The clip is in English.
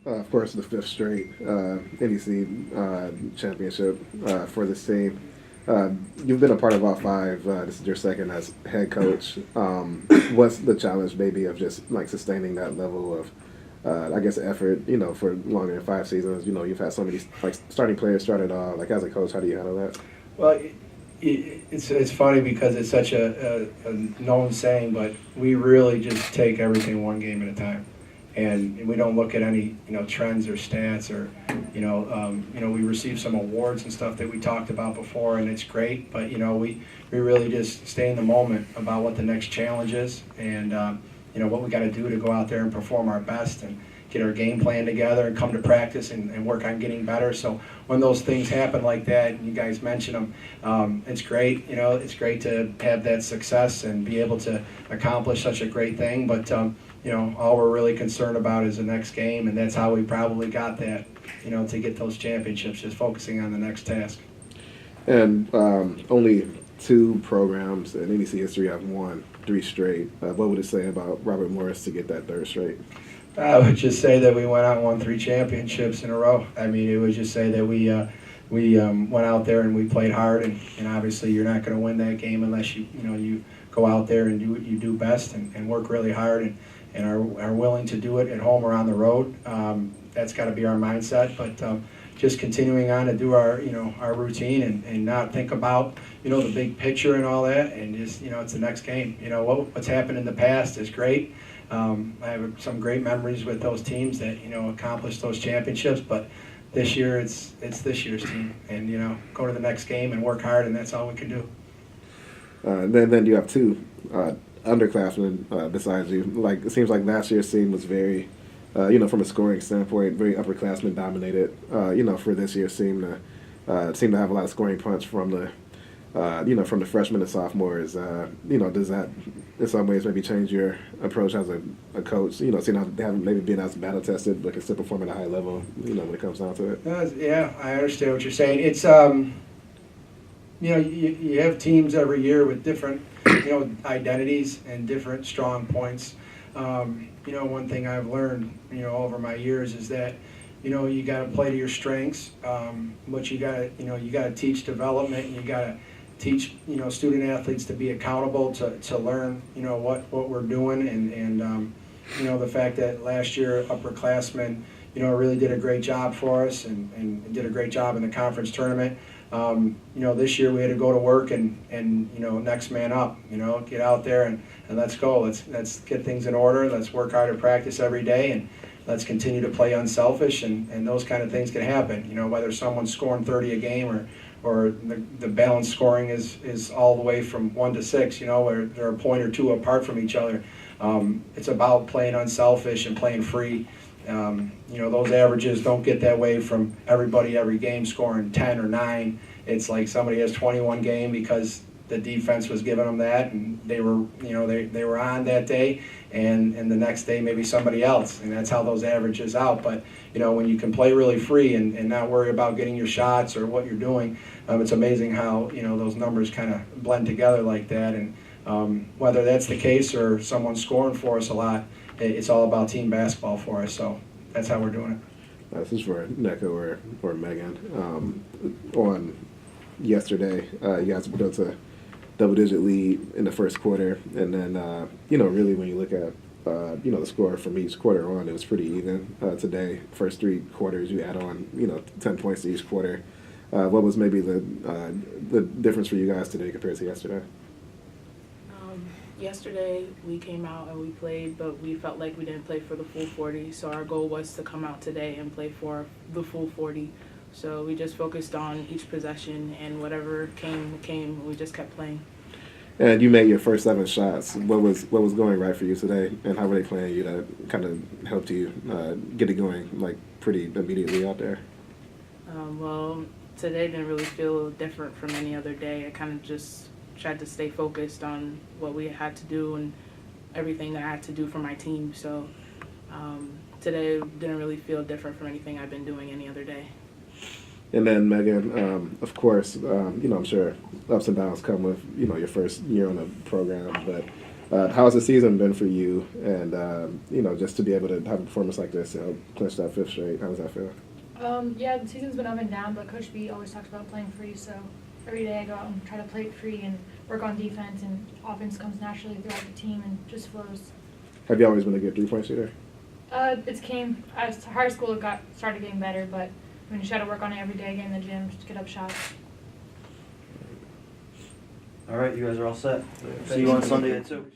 Of course, the fifth straight NEC championship for this team. You've been a part of all five. This is your second as head coach. What's the challenge, maybe, of just like sustaining that level of, I guess, effort? For longer than 5 seasons. You've had so many like starting players start it all. Like as a coach, how do you handle that? Well, it's funny because it's such a known saying, but we really just take everything one game at a time, and we don't look at any trends or stats or we receive some awards and stuff that we talked about before, and it's great, but we really just stay in the moment about what the next challenge is, and what we got to do to go out there and perform our best and get our game plan together and come to practice and work on getting better. So when those things happen like that, and you guys mention them, it's great. It's great to have that success and be able to accomplish such a great thing. But all we're really concerned about is the next game, and that's how we probably got that. To get those championships, just focusing on the next task. And only 2 programs in NEC history have won 3 straight. What would it say about Robert Morris to get that 3rd straight? I would just say that we went out and won 3 championships in a row. I mean, it would just say that we went out there and we played hard, and obviously you're not going to win that game unless you go out there and do what you do best and work really hard and are willing to do it at home or on the road. That's got to be our mindset. But just continuing on to do our routine and not think about the big picture and all that, and just it's the next game. What's happened in the past is great. I have some great memories with those teams that accomplished those championships, but this year it's this year's team, and go to the next game and work hard, and that's all we can do. Then you have 2 underclassmen besides you. Like it seems like last year's team was very, from a scoring standpoint, very upperclassmen dominated. For this year's team to have a lot of scoring punch from the from the freshmen and sophomores. Does that in some ways maybe change your approach as a coach? Seeing how they haven't maybe been as battle tested, but can still perform at a high level. When it comes down to it. Yeah, I understand what you're saying. It's you have teams every year with different identities and different strong points. One thing I've learned over my years is that you got to play to your strengths, but you got to teach development, and you got to teach student athletes to be accountable to learn what we're doing, and the fact that last year upperclassmen really did a great job for us and did a great job in the conference tournament. This year we had to go to work and next man up, get out there and let's go. Let's get things in order. Let's work hard at practice every day, and let's continue to play unselfish, and those kind of things can happen. Whether someone's scoring 30 a game or the balanced scoring is all the way from 1 to 6, where they're a point or 2 apart from each other. It's about playing unselfish and playing free. Those averages don't get that way from everybody every game scoring 10 or 9. It's like somebody has 21 game because the defense was giving them that, and they were they were on that day, and the next day maybe somebody else, and that's how those averages out. But when you can play really free and not worry about getting your shots or what you're doing, it's amazing how those numbers kind of blend together like that. And whether that's the case or someone's scoring for us a lot, it's all about team basketball for us, so that's how we're doing it. This is for Nneka or Megan. On yesterday, you guys built a double-digit lead in the first quarter, and then really when you look at the score from each quarter on, it was pretty even. Today, first 3 quarters, you add on 10 points to each quarter. What was maybe the difference for you guys today compared to yesterday? Yesterday we came out and we played, but we felt like we didn't play for the full 40, so our goal was to come out today and play for the full 40. So we just focused on each possession, and whatever came, we just kept playing. And you made your first 7 shots. What was going right for you today, and how were they playing you that kind of helped you get it going like pretty immediately out there? Well, today didn't really feel different from any other day. I kind of just tried to stay focused on what we had to do and everything that I had to do for my team. So today didn't really feel different from anything I've been doing any other day. And then Megan, of course, I'm sure ups and downs come with your first year on the program, but How has the season been for you? And just to be able to have a performance like this to help clinch that 5th straight, how does that feel? Yeah, the season's been up and down, but Coach B always talks about playing free, so every day I go out and try to play it free and work on defense, and offense comes naturally throughout the team and just flows. Have you always been a good 3-point shooter? It came as high school, it started getting better, but you just got to work on it every day, get in the gym, just get up shots. All right, you guys are all set. See you on Sunday at 2.